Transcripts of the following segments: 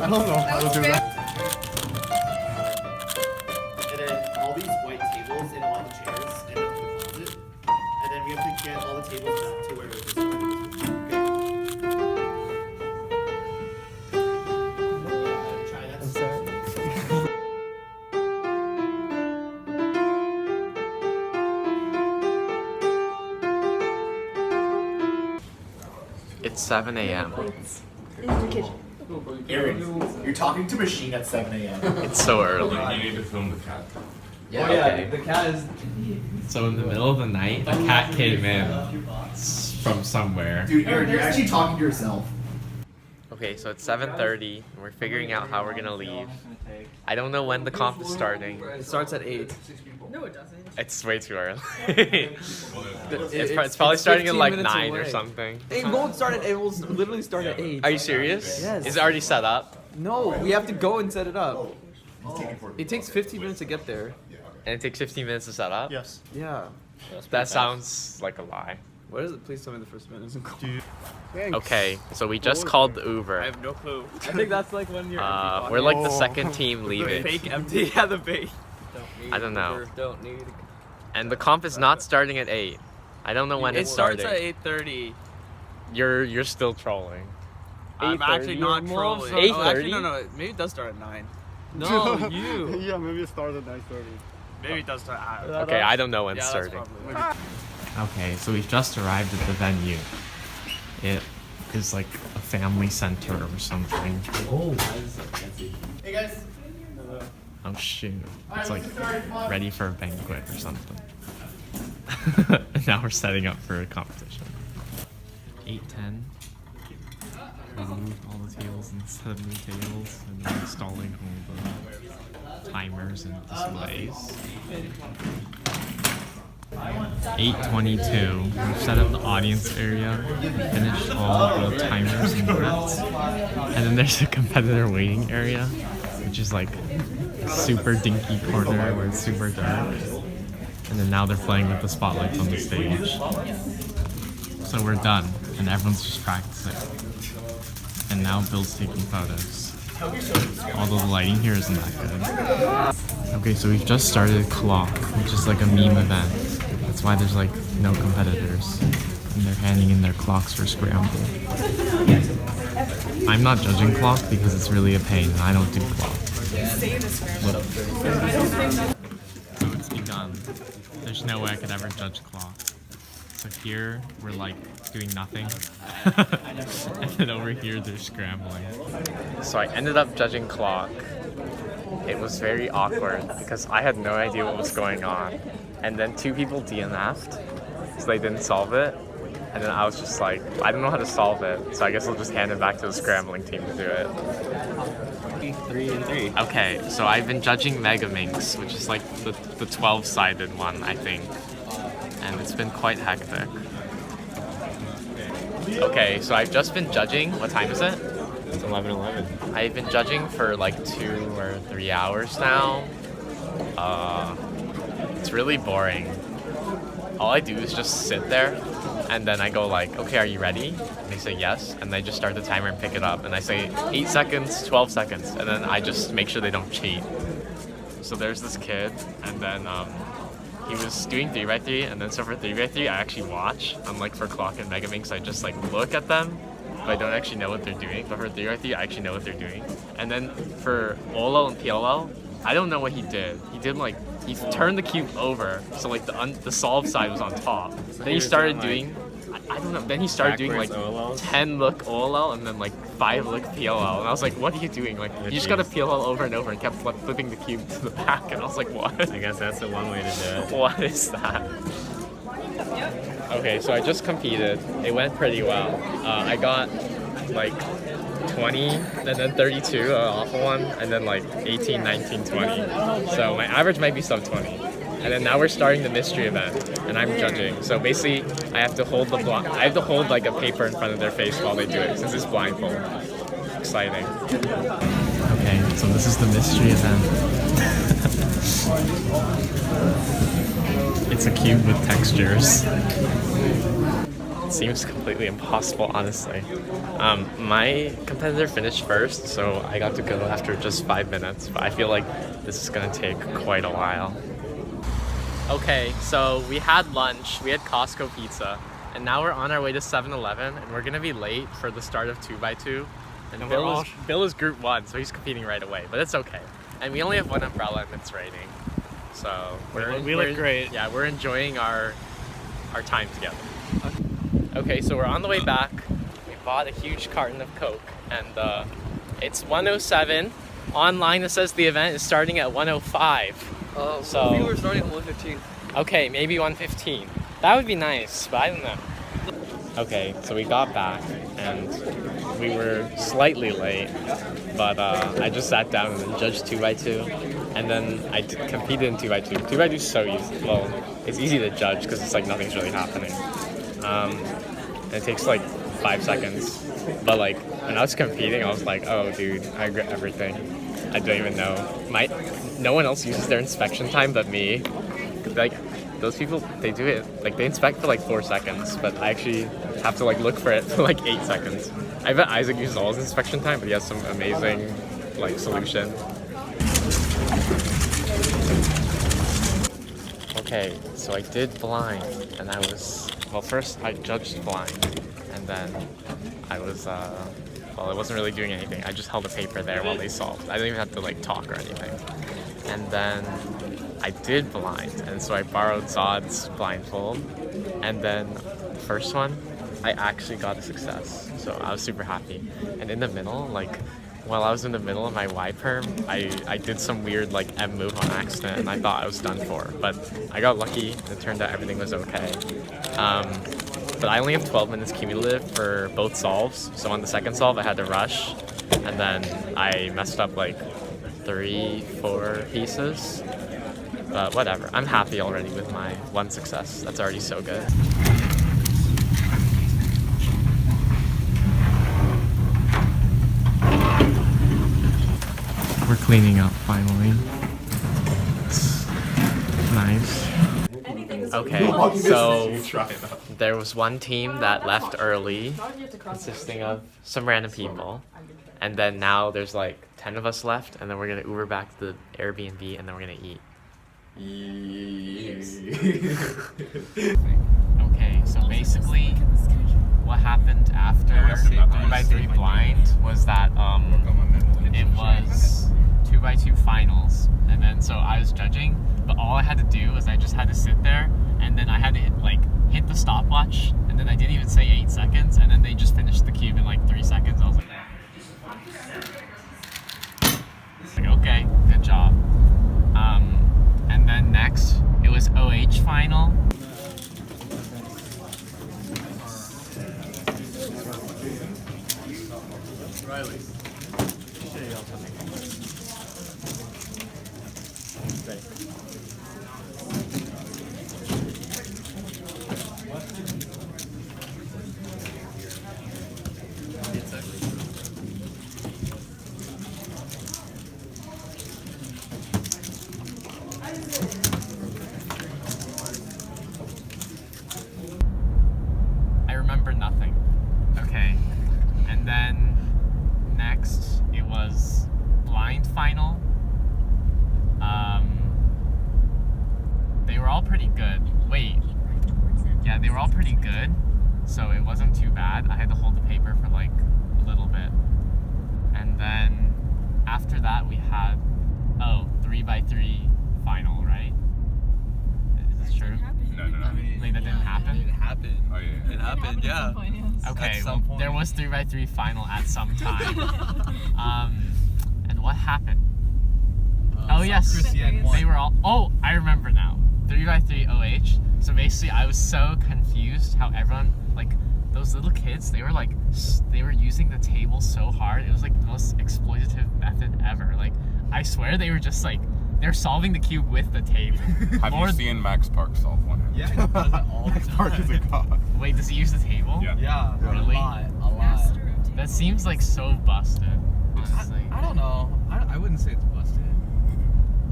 don't know how to do that. And then all these white tables and all the chairs end up in the closet. And then we have to get all the tables back to where it was. Try that. It's 7 a.m. Aaron, you're talking to machine at 7 a.m. It's so early. You need to film the cat. Yeah, Okay. the cat is. So in the middle of the night, a cat came in from somewhere. Dude, Aaron, you're actually talking to yourself. Okay, so it's 7:30, and we're figuring out how we're gonna leave. I don't know when the comp is starting. It starts at 8. No, it doesn't. It's way too early. it's probably starting at 15 like minutes 9 or away. something. It won't start at. It will literally start at 8. Are you serious? Yes. Is it already set up? No, we have to go and set it up. It takes 15 minutes to get there. And it takes 15 minutes to set up? Yes. Yeah. That sounds like a lie. What is it? Please tell me the first minute isn't cool. Okay, so we just called the I Uber. have no clue. I think that's like when you're We're like the second team leaving. fake empty. Yeah, the fake. I don't know. Don't need. And the comp is not starting at 8. I don't know when It it's starts starting. at 8:30. You're still trolling. I'm actually not trolling. 8:30? Oh, actually, no. Maybe it does start at 9. No, you. Yeah, maybe it started at 9:30. Maybe it does start at. Okay, I don't know when Yeah, it's that's starting. probably. Okay, so we've just arrived at the venue. It is like a family center or something. Hey guys. Oh shoot. It's like ready for a banquet or something. Now we're setting up for a competition. 8:10. We moved all the tables and set up new tables and we're installing all the timers and displays. 8:22. We've set up the audience area, finished all the timers and grids. And then there's a competitor waiting area, which is like super dinky corner where it's super dark. And then now they're playing with the spotlights on the stage. So we're done, and everyone's just practicing. And now Bill's taking photos. Although the lighting here isn't that good. Okay, so we've just started Clock, which is like a meme event. That's why there's like no competitors. And they're handing in their clocks for Scramble. I'm not judging Clock because it's really a pain and I don't do Clock. So it's begun. There's no way I could ever judge Clock. So here we're like doing nothing. And then over here they're scrambling. So I ended up judging Clock. It was very awkward because I had no idea what was going on. And then 2 people DNF'd, so they didn't solve it. And then I was just like, I don't know how to solve it, so I guess I'll just hand it back to the scrambling team to do it. 3 and 3. Okay, so I've been judging Megaminx, which is like the 12-sided one, I think. And it's been quite hectic. Okay, so I've just been judging. What time is it? It's 11:11. I've been judging for like 2 or 3 hours now. It's really boring. All I do is just sit there, and then I go like, okay, are you ready? And they say yes, and they just start the timer and pick it up. And I say 8 seconds, 12 seconds, and then I just make sure they don't cheat. So there's this kid, and then he was doing 3x3, and then so for 3x3 I actually watch. Unlike for Clock and Megaminx, I just like look at them, but I don't actually know what they're doing. But for 3x3 I actually know what they're doing. And then for OLL and PLL, I don't know what he did. He turned the cube over, so like the solve side was on top. Then he started doing, I don't know. Then he started doing like 10 look OLL and then like 5 look PLL, and I was like, what are you doing? Like you just got to PLL over and over and kept flipping the cube to the back, and I was like, what? I guess that's the one way to do it. What is that? Okay, so I just competed. It went pretty well. I got like 20, and then 32, an awful one, and then like 18, 19, 20. So my average might be sub 20. And then now we're starting the mystery event, and I'm judging. So basically, I have to hold like a paper in front of their face while they do it, since it's blindfold. Exciting. Okay, so this is the mystery event. It's a cube with textures. It seems completely impossible, honestly. My competitor finished first, so I got to go after just 5 minutes, but I feel like this is gonna take quite a while. Okay, so we had lunch, we had Costco pizza, and now we're on our way to 7-Eleven, and we're gonna be late for the start of 2x2. And Bill is group 1, so he's competing right away, but it's okay. And we only have one umbrella and it's raining. So We look great. Yeah, we're enjoying our time together. Okay, so we're on the way back. We bought a huge carton of Coke, and it's 1:07. Online it says the event is starting at 1:05. So we were starting at 1:15. Okay, maybe 1:15. That would be nice, but I don't know. Okay, so we got back and we were slightly late, but I just sat down and judged 2x2, and then I competed in 2x2. 2x2 is so easy. Well, it's easy to judge because it's like nothing's really happening. And it takes like 5 seconds, but like when I was competing, I was like, oh dude, I regret everything. I don't even know. No one else uses their inspection time but me. Like, those people, they do it, like they inspect for like 4 seconds, but I actually have to like look for it for like 8 seconds. I bet Isaac uses all his inspection time, but he has some amazing like solution. Okay, so I did blind, and I was, well, first I judged blind, and then I was, well, it wasn't really doing anything. I just held a paper there while they solved. I didn't even have to like talk or anything. And then I did blind, and so I borrowed Zod's blindfold, and then the first one, I actually got a success, so I was super happy. And in the middle, like, while I was in the middle of my Y-perm, I did some weird like M move on accident, and I thought I was done for, but I got lucky, and it turned out everything was okay. But I only have 12 minutes cumulative for both solves, so on the second solve I had to rush, and then I messed up like 3-4 pieces. But whatever, I'm happy already with my one success. That's already so good. We're cleaning up finally. It's nice. Okay, so there was one team that left early, consisting of some random people. And then now there's like 10 of us left, and then we're gonna Uber back to the Airbnb, and then we're gonna eat. Okay, so basically what happened after 3x3 blind was that it was 2x2 finals, and then so I was judging, but all I had to do was I just had to sit there, and then I had to hit the stopwatch, and then I didn't even say 8 seconds, and then they just finished the cube in like 3 seconds. I was like okay, good job. And then next, it was OH final. Riley. I remember nothing. Okay. And then next it was blind final. They were all pretty good. Wait. Yeah, they were all pretty good. So it wasn't too bad. I had to hold the paper for like a little bit. And then after that we had 3x3 final, right? Is this true? No. Like that didn't happen? It happened. Oh yeah. It happened, yeah. Okay, At some point. there was 3x3 final at some time. And what happened? Oh yes, Christian won. they were all. Oh, I remember now. 3x3 OH. So basically, I was so confused how everyone, like those little kids, they were using the table so hard. It was like the most exploitative method ever. Like I swear they were just like they're solving the cube with the table. Have you seen Max Park solve one? Yeah, he does it all the Max Park is a time. god. Wait, does he use the table? Yeah. Yeah, Really? a lot. That seems like so busted. Honestly. I don't know. I wouldn't say it's busted.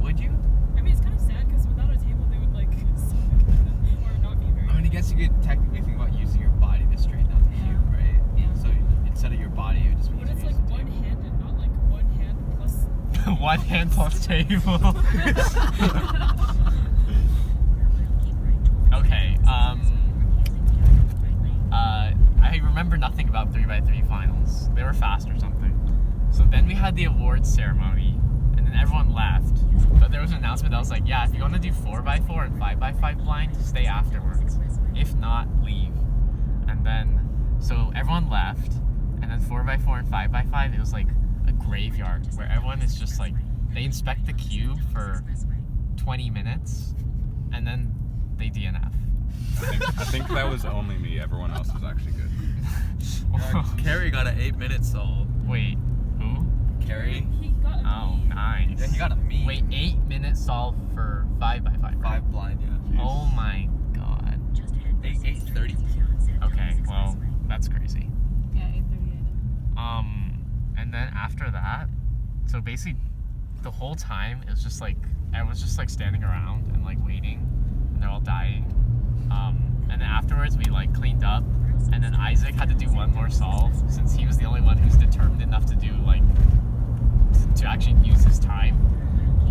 Would you? I mean, it's kind of sad because without a table, they would like suck or not be very. I mean, I guess you could technically think about using your body body would just be What if like one-handed, not like one hand plus? One hand plus table. Okay, I remember nothing about 3x3 finals. They were fast or something. So then we had the awards ceremony, and then everyone left. But there was an announcement that was like, yeah, if you want to do 4x4 and 5x5 blind, stay afterwards. If not, leave. And then, so everyone left, and then 4x4 and 5x5, it was like a graveyard where everyone is just like, they inspect the cube for 20 minutes, and then they DNF. I think that was only me. Everyone else was actually good. Carrie got an 8-minute solve. Wait, who? Carrie? He got a Oh, B. nice. Yeah, he got a mean. Wait, 8-minute solve for 5x5. Right? 5 blind, yeah. Oh my god. 8:30. Okay, well, that's crazy. Yeah, 8:38. And then after that, so basically, the whole time it was just like everyone's just like standing around and like waiting, and they're all dying. And then afterwards we like cleaned up, and then Isaac had to do one more solve since he was the only one who's determined enough to do like to actually use his time.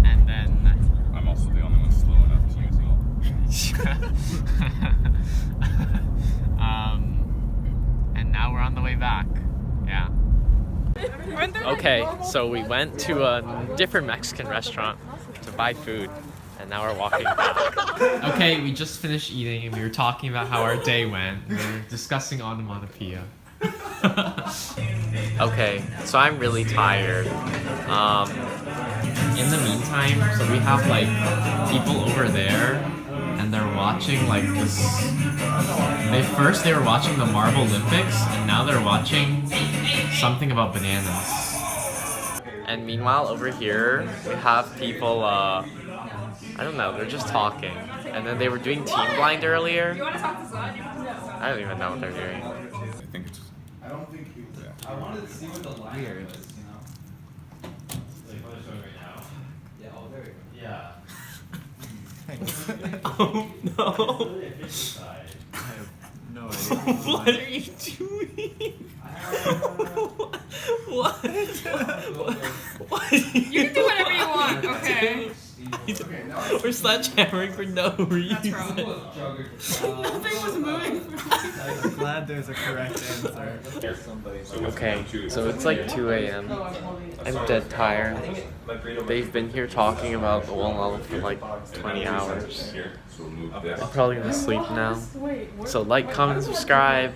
And then I'm also the only one slow enough to use it all. And now we're on the way back. Yeah. Okay, so we went to a different Mexican restaurant to buy food, and now we're walking back. Okay, we just finished eating, and we were talking about how our day went, and we were discussing onomatopoeia. Okay, so I'm really tired. In the meantime, so we have like people over there, and they're watching like this. They were watching the Marble Olympics, and now they're watching something about bananas. And meanwhile, over here, we have people, I don't know, they're just talking. And then they were doing Team Blind earlier. I don't even know what they're doing. I think it's. I don't think he was. Yeah. I wanted to see what the line Weird. was, you know? Like what is showing right now? Yeah, oh, there you Yeah. Oh no. Really a fish side. I have no idea. What are you doing? What? What? You can do whatever you want, okay? We're sledgehammering for no reason. That's wrong. Nothing was moving. I'm glad there's a correct answer. Okay, so it's like 2 a.m. I'm dead tired. They've been here talking about the wall level for like 20 hours. I'm probably gonna sleep now. So like, comment, and subscribe.